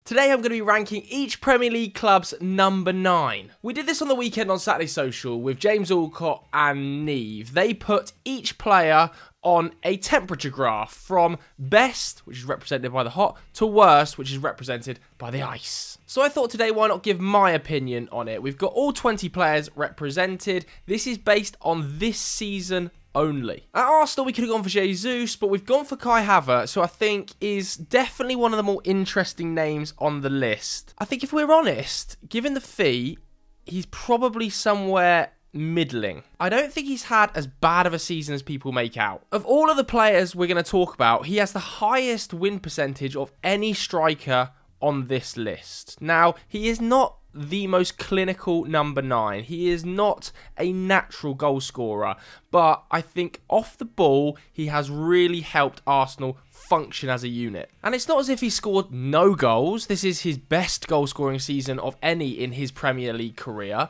Today I'm going to be ranking each Premier League club's number 9. We did this on the weekend on Saturday Social with James Alcott and Neve. They put each player on a temperature graph from best, which is represented by the hot, to worst, which is represented by the ice. So I thought today, why not give my opinion on it? We've got all 20 players represented. This is based on this season only. At Arsenal, we could have gone for Jesus, but we've gone for Kai Havertz, who I think is definitely one of the more interesting names on the list. I think if we're honest, given the fee, he's probably somewhere middling. I don't think he's had as bad of a season as people make out. Of all of the players we're going to talk about, he has the highest win percentage of any striker on this list. Now, he is not the most clinical number 9. He is not a natural goal scorer, but I think off the ball, he has really helped Arsenal function as a unit. And it's not as if he scored no goals. This is his best goal scoring season of any in his Premier League career.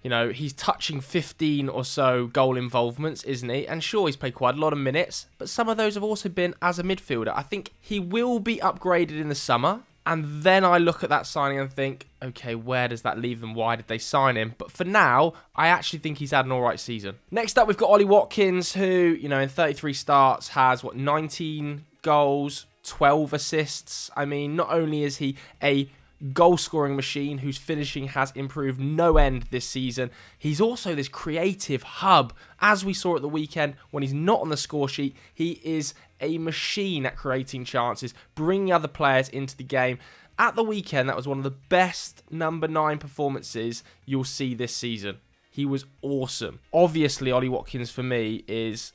You know, he's touching 15 or so goal involvements, isn't he? And sure, he's played quite a lot of minutes, but some of those have also been as a midfielder. I think he will be upgraded in the summer. And then I look at that signing and think, okay, where does that leave them? Why did they sign him? But for now, I actually think he's had an alright season. Next up, we've got Ollie Watkins, who, you know, in 33 starts has, 19 goals, 12 assists. I mean, not only is he a goal-scoring machine whose finishing has improved no end this season, he's also this creative hub. As we saw at the weekend, when he's not on the score sheet, he is a machine at creating chances, bringing other players into the game. At the weekend, that was one of the best number 9 performances you'll see this season. He was awesome. Obviously, Ollie Watkins, for me, is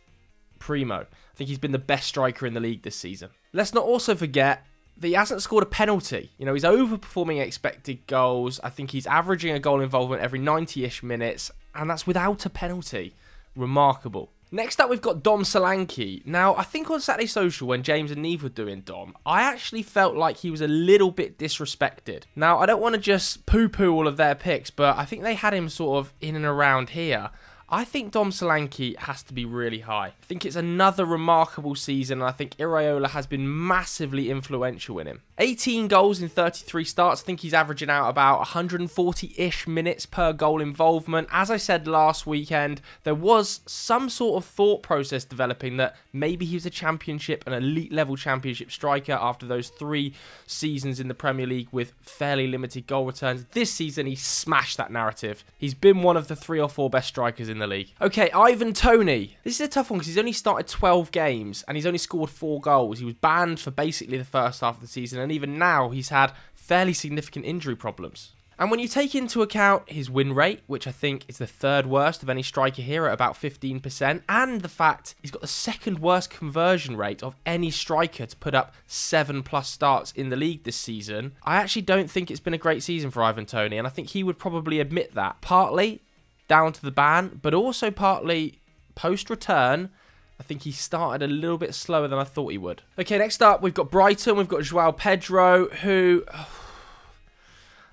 primo. I think he's been the best striker in the league this season. Let's not also forget that he hasn't scored a penalty. You know, he's overperforming expected goals. I think he's averaging a goal involvement every 90-ish minutes, and that's without a penalty. Remarkable. Next up, we've got Dom Solanke. Now, I think on Saturday Social, when James and Neve were doing Dom, I actually felt like he was a little bit disrespected. Now, I don't want to just poo-poo all of their picks, but I think they had him sort of in and around here. I think Dom Solanke has to be really high. I think it's another remarkable season, and I think Iraola has been massively influential in him. 18 goals in 33 starts. I think he's averaging out about 140-ish minutes per goal involvement. As I said last weekend, there was some sort of thought process developing that maybe he was a championship, an elite level championship striker after those 3 seasons in the Premier League with fairly limited goal returns. This season, he smashed that narrative. He's been one of the 3 or 4 best strikers in the league. Okay, Toney. This is a tough one because he's only started 12 games and he's only scored 4 goals. He was banned for basically the first half of the season, and even now he's had fairly significant injury problems. And when you take into account his win rate, which I think is the 3rd worst of any striker here at about 15%, and the fact he's got the 2nd worst conversion rate of any striker to put up 7+ starts in the league this season, I actually don't think it's been a great season for Toney, and I think he would probably admit that. Partly down to the ban, but also partly post-return, I think he started a little bit slower than I thought he would. Okay, next up, we've got Brighton. We've got João Pedro, who,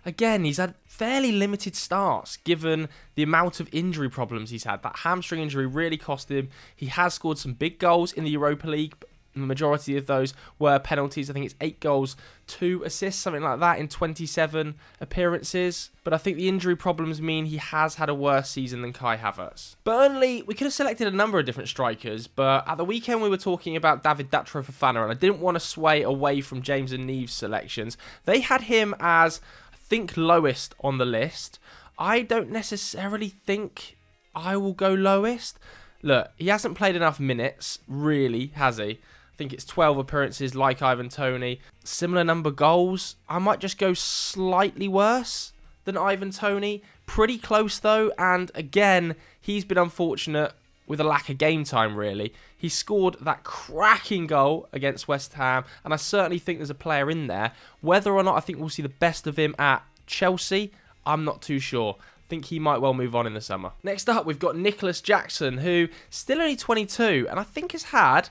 again, he's had fairly limited starts given the amount of injury problems he's had. That hamstring injury really cost him. He has scored some big goals in the Europa League. The majority of those were penalties. I think it's 8 goals, 2 assists, something like that in 27 appearances. But I think the injury problems mean he has had a worse season than Kai Havertz. Burnley, we could have selected a number of different strikers, but at the weekend we were talking about David Datro Fofana, and I didn't want to sway away from James and Neve's selections. They had him as, I think, lowest on the list. I don't necessarily think I will go lowest. Look, he hasn't played enough minutes, really, has he? I think it's 12 appearances like Toney. Similar number goals. I might just go slightly worse than Toney. Pretty close though. And again, he's been unfortunate with a lack of game time, really. He scored that cracking goal against West Ham. And I certainly think there's a player in there. Whether or not I think we'll see the best of him at Chelsea, I'm not too sure. I think he might well move on in the summer. Next up, we've got Nicolas Jackson, who still only 22. And I think has had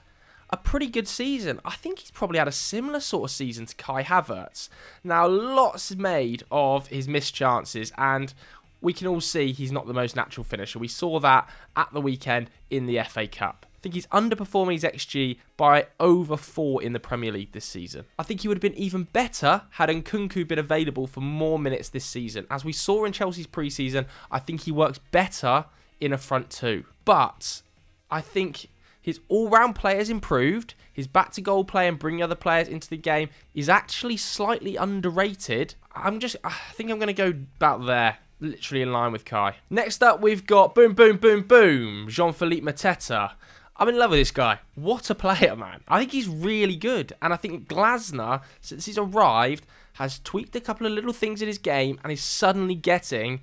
a pretty good season. I think he's probably had a similar sort of season to Kai Havertz. Now, lots made of his missed chances, and we can all see he's not the most natural finisher. We saw that at the weekend in the FA Cup. think he's underperforming his XG by over 4 in the Premier League this season. I think he would have been even better had Nkunku been available for more minutes this season. As we saw in Chelsea's pre-season, I think he works better in a front two. But I think his all-round play has improved. His back-to-goal play and bringing other players into the game is actually slightly underrated. I think I'm going to go about there. Literally in line with Kai. Next up, we've got boom, boom, boom, boom. Jean-Philippe Mateta. I'm in love with this guy. What a player, man. I think he's really good. And I think Glasner, since he's arrived, has tweaked a couple of little things in his game and is suddenly getting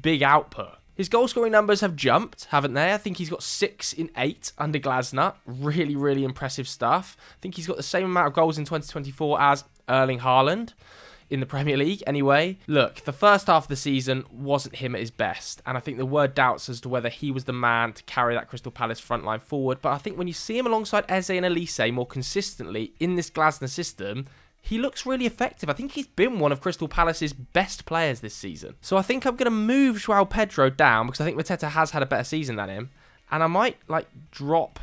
big output. His goal-scoring numbers have jumped, haven't they? I think he's got 6 in 8 under Glasner. Really, really impressive stuff. I think he's got the same amount of goals in 2024 as Erling Haaland. In the Premier League, anyway. Look, the first half of the season wasn't him at his best, and I think there were doubts as to whether he was the man to carry that Crystal Palace front line forward, but I think when you see him alongside Eze and Elise more consistently in this Glasner system, he looks really effective. I think he's been one of Crystal Palace's best players this season. So I think I'm going to move João Pedro down, because I think Mateta has had a better season than him, and I might, drop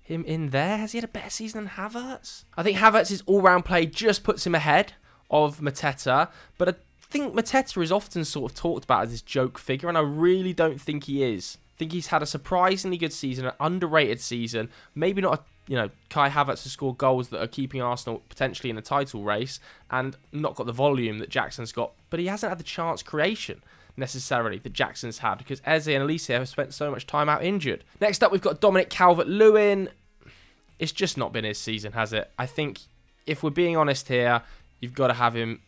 him in there. Has he had a better season than Havertz? I think Havertz's all-round play just puts him ahead of Mateta, but I think Mateta is often sort of talked about as this joke figure, and I really don't think he is. I think he's had a surprisingly good season, an underrated season, maybe not Kai Havertz has scored goals that are keeping Arsenal potentially in a title race, and not got the volume that Jackson's got, but he hasn't had the chance creation necessarily that Jackson's had, because Eze and Elise have spent so much time out injured. Next up, we've got Dominic Calvert-Lewin. It's just not been his season, has it? I think, if we're being honest here, you've got to have him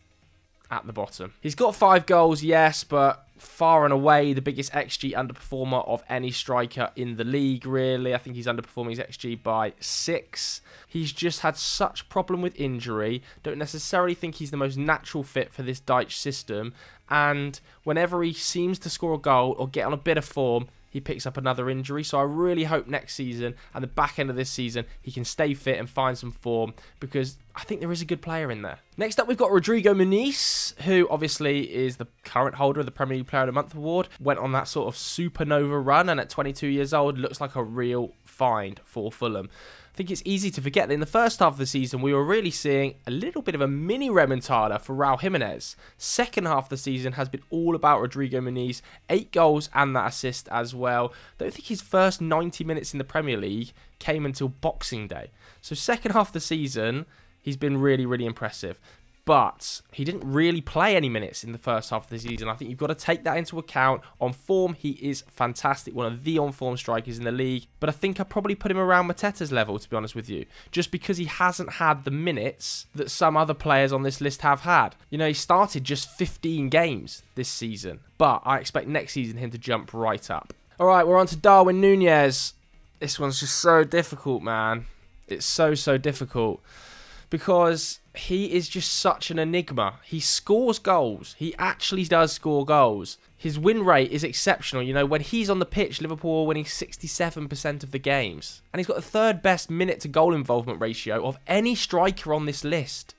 at the bottom. He's got 5 goals, yes, but far and away the biggest XG underperformer of any striker in the league, really. I think he's underperforming his XG by 6. He's just had such problem with injury. Don't necessarily think he's the most natural fit for this Dyche system. And whenever he seems to score a goal or get on a bit of form, he picks up another injury. So I really hope next season and the back end of this season he can stay fit and find some form, because I think there is a good player in there. Next up, we've got Rodrigo Muniz, who obviously is the current holder of the Premier League Player of the Month award. Went on that sort of supernova run, and at 22 years old looks like a real find for Fulham. I think it's easy to forget that in the first half of the season, we were really seeing a little bit of a mini remontada for Raul Jimenez. Second half of the season has been all about Rodrigo Muniz, 8 goals and that assist as well. Don't think his first 90 minutes in the Premier League came until Boxing Day. So second half of the season, he's been really, really impressive. But he didn't really play any minutes in the first half of the season. I think you've got to take that into account. On form, he is fantastic. One of the on-form strikers in the league. But I think I'd probably put him around Mateta's level, to be honest with you. Just because he hasn't had the minutes that some other players on this list have had. You know, he started just 15 games this season. But I expect next season him to jump right up. All right, we're on to Darwin Nunez. This one's just so difficult, man. It's so difficult. Because he is just such an enigma. He scores goals. He actually does score goals. His win rate is exceptional. You know, when he's on the pitch, Liverpool are winning 67% of the games. And he's got the 3rd best minute-to-goal involvement ratio of any striker on this list.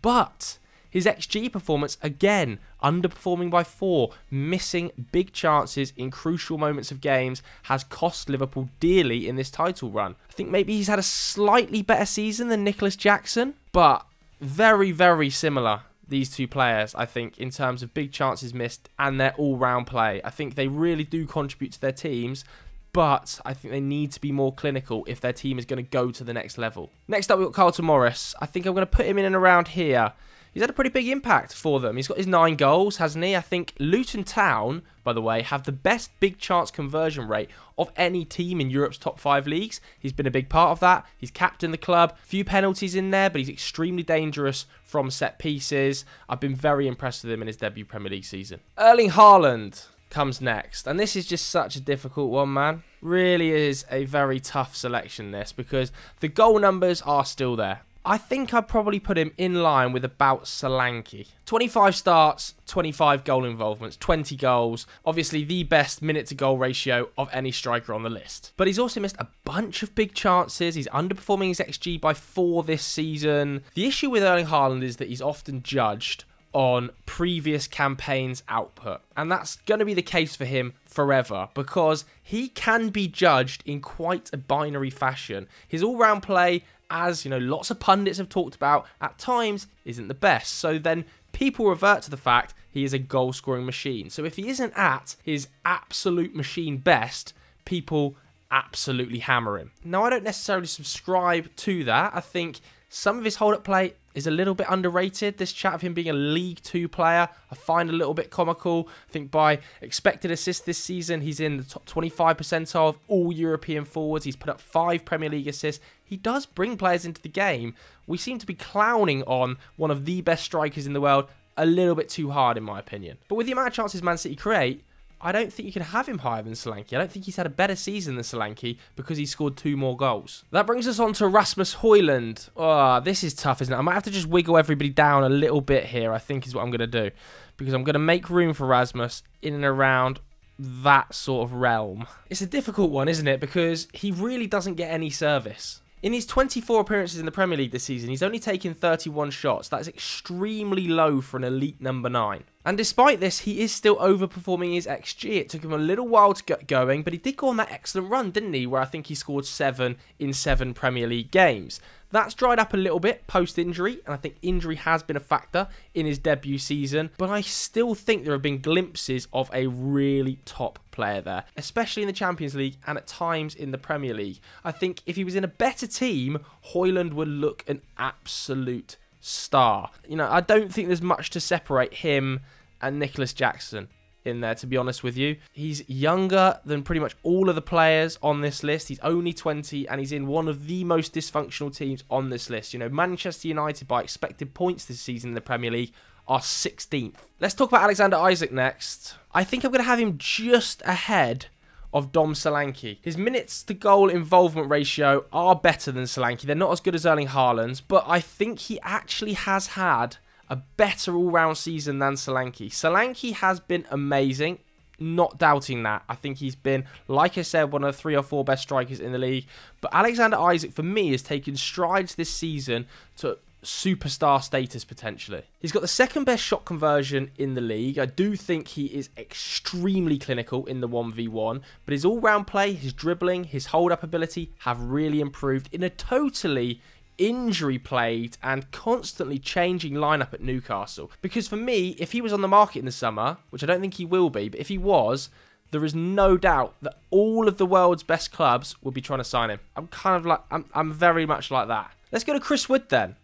But his XG performance, again, underperforming by 4, missing big chances in crucial moments of games, has cost Liverpool dearly in this title run. I think maybe he's had a slightly better season than Nicolas Jackson, but very, very similar, these two players, I think, in terms of big chances missed and their all-round play. I think they really do contribute to their teams, but I think they need to be more clinical if their team is going to go to the next level. Next up, we've got Carlton Morris. I think I'm going to put him in and around here. He's had a pretty big impact for them. He's got his 9 goals, hasn't he? I think Luton Town, by the way, have the best big chance conversion rate of any team in Europe's top 5 leagues. He's been a big part of that. He's captained the club. Few penalties in there, but he's extremely dangerous from set pieces. I've been very impressed with him in his debut Premier League season. Erling Haaland comes next, and this is just such a difficult one, man. Really is a very tough selection, this, because the goal numbers are still there. I think I'd probably put him in line with about Solanke. 25 starts, 25 goal involvements, 20 goals. Obviously the best minute-to-goal ratio of any striker on the list. But he's also missed a bunch of big chances. He's underperforming his XG by 4 this season. The issue with Erling Haaland is that he's often judged on previous campaigns' output. And that's going to be the case for him forever, because he can be judged in quite a binary fashion. His all-round play, as lots of pundits have talked about, at times isn't the best. So then people revert to the fact he is a goal-scoring machine. So if he isn't at his absolute machine best, people absolutely hammer him. Now, I don't necessarily subscribe to that. I think some of his hold-up play is a little bit underrated. This chat of him being a League 2 player, I find a little bit comical. I think by expected assists this season, he's in the top 25 percentile of all European forwards. He's put up 5 Premier League assists. He does bring players into the game. We seem to be clowning on one of the best strikers in the world a little bit too hard, in my opinion. But with the amount of chances Man City create, I don't think you can have him higher than Solanke. I don't think he's had a better season than Solanke because he scored 2 more goals. That brings us on to Rasmus Hojlund. Oh, this is tough, isn't it? I might have to just wiggle everybody down a little bit here, I think is what I'm going to do. Because I'm going to make room for Rasmus in and around that sort of realm. It's a difficult one, isn't it? Because he really doesn't get any service. In his 24 appearances in the Premier League this season, he's only taken 31 shots. That is extremely low for an elite number 9. And despite this, he is still overperforming his XG. It took him a little while to get going, but he did go on that excellent run, didn't he? Where I think he scored 7 in 7 Premier League games. That's dried up a little bit post-injury, and I think injury has been a factor in his debut season. But I still think there have been glimpses of a really top player there, especially in the Champions League and at times in the Premier League. I think if he was in a better team, Hojlund would look an absolute star. I don't think there's much to separate him and Nicolas Jackson in there, to be honest with you. He's younger than pretty much all of the players on this list. He's only 20 and he's in one of the most dysfunctional teams on this list. Manchester United, by expected points this season in the Premier League, are 16th. Let's talk about Alexander Isak next. I think I'm going to have him just ahead of Dom Solanke. His minutes to goal involvement ratio are better than Solanke. They're not as good as Erling Haaland's, but I think he actually has had a better all-round season than Solanke. Solanke has been amazing, not doubting that. I think he's been, like I said, one of the 3 or 4 best strikers in the league. But Alexander Isak, for me, has taken strides this season to superstar status potentially. He's got the 2nd best shot conversion in the league. I do think he is extremely clinical in the 1v1, but his all-round play, his dribbling, his hold-up ability have really improved in a totally injury-plagued and constantly changing lineup at Newcastle. Because for me, if he was on the market in the summer, which I don't think he will be, but if he was, there is no doubt that all of the world's best clubs would be trying to sign him. I'm very much like that. Let's go to Chris Wood then.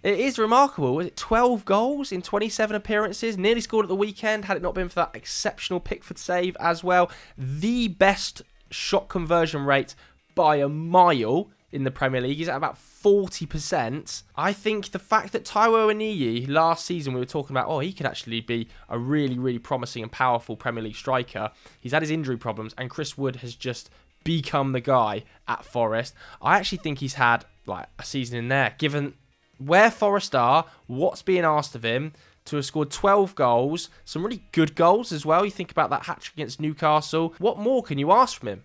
It is remarkable. Was it 12 goals in 27 appearances? Nearly scored at the weekend, had it not been for that exceptional Pickford save as well. The best shot conversion rate by a mile in the Premier League. He's at about 40%. I think the fact that Taiwo Awoniyi, last season we were talking about, he could actually be a really, really promising and powerful Premier League striker. He's had his injury problems, and Chris Wood has just become the guy at Forest. I actually think he's had a season in there, given where Forest are, what's being asked of him, to have scored 12 goals, some really good goals as well. You think about that hat-trick against Newcastle. What more can you ask from him?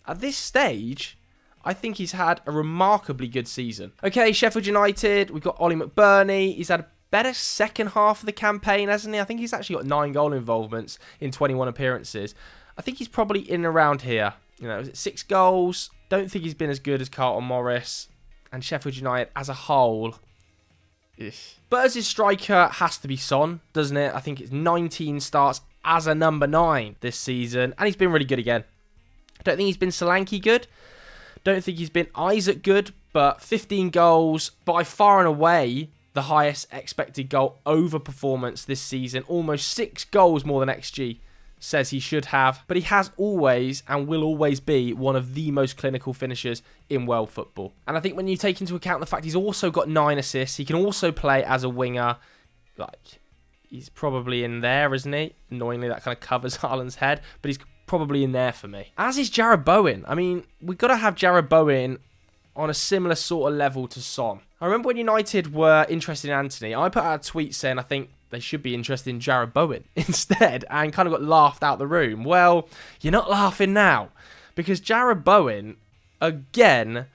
At this stage, I think he's had a remarkably good season. Okay, Sheffield United, we've got Ollie McBurney. He's had a better second half of the campaign, hasn't he? I think he's actually got 9 goal involvements in 21 appearances. I think he's probably in and around here. Is it 6 goals? Don't think he's been as good as Carlton Morris. And Sheffield United as a whole. But as his striker, has to be Son, doesn't it? I think it's 19 starts as a number 9 this season. And he's been really good again. I don't think he's been Solanke good. Don't think he's been Isak good. But 15 goals, by far and away, the highest expected goal over performance this season. Almost 6 goals more than XG says he should have. But he has always and will always be one of the most clinical finishers in world football. And I think when you take into account the fact he's also got 9 assists, he can also play as a winger. He's probably in there, isn't he? Annoyingly, that kind of covers Haaland's head. But he's probably in there for me. As is Jarrod Bowen. I mean, we've got to have Jarrod Bowen on a similar sort of level to Son. I remember when United were interested in Anthony, I put out a tweet saying I think they should be interested in Jarrod Bowen instead, and kind of got laughed out the room. Well, you're not laughing now, because Jarrod Bowen, again,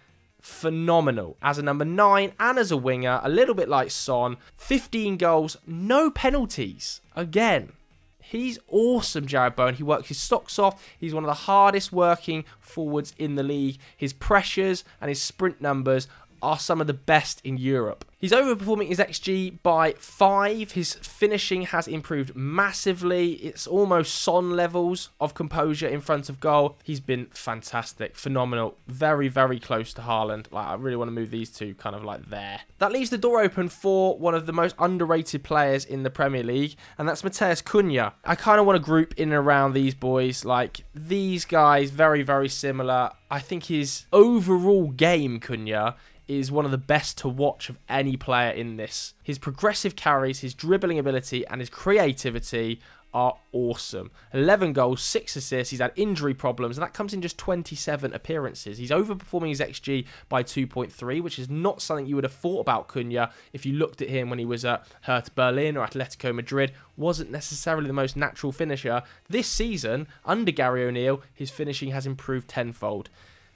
phenomenal. As a number 9 and as a winger, a little bit like Son, 15 goals, no penalties. Again, he's awesome, Jarrod Bowen. He works his socks off. He's one of the hardest working forwards in the league. His pressures and his sprint numbers are some of the best in Europe. He's overperforming his XG by 5. His finishing has improved massively. It's almost Son levels of composure in front of goal. He's been fantastic, phenomenal, very, very close to Haaland. Like, I really want to move these two kind of like there. That leaves the door open for one of the most underrated players in the Premier League, and that's Matheus Cunha. I kind of want to group in and around these boys. Like, these guys, very, very similar. I think his overall game, Cunha, is one of the best to watch of any player in this. His progressive carries, his dribbling ability, and his creativity are awesome. 11 goals, 6 assists. He's had injury problems, and that comes in just 27 appearances. He's overperforming his XG by 2.3, which is not something you would have thought about Cunha if you looked at him when he was at Hertha Berlin or Atletico Madrid. Wasn't necessarily the most natural finisher. This season, under Gary O'Neill, his finishing has improved tenfold.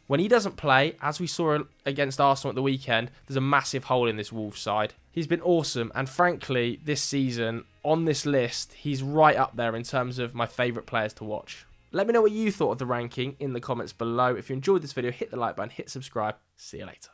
When he doesn't play, as we saw against Arsenal at the weekend, there's a massive hole in this Wolves side. He's been awesome, and frankly, this season, on this list, he's right up there in terms of my favourite players to watch. Let me know what you thought of the ranking in the comments below. If you enjoyed this video, hit the like button, hit subscribe. See you later.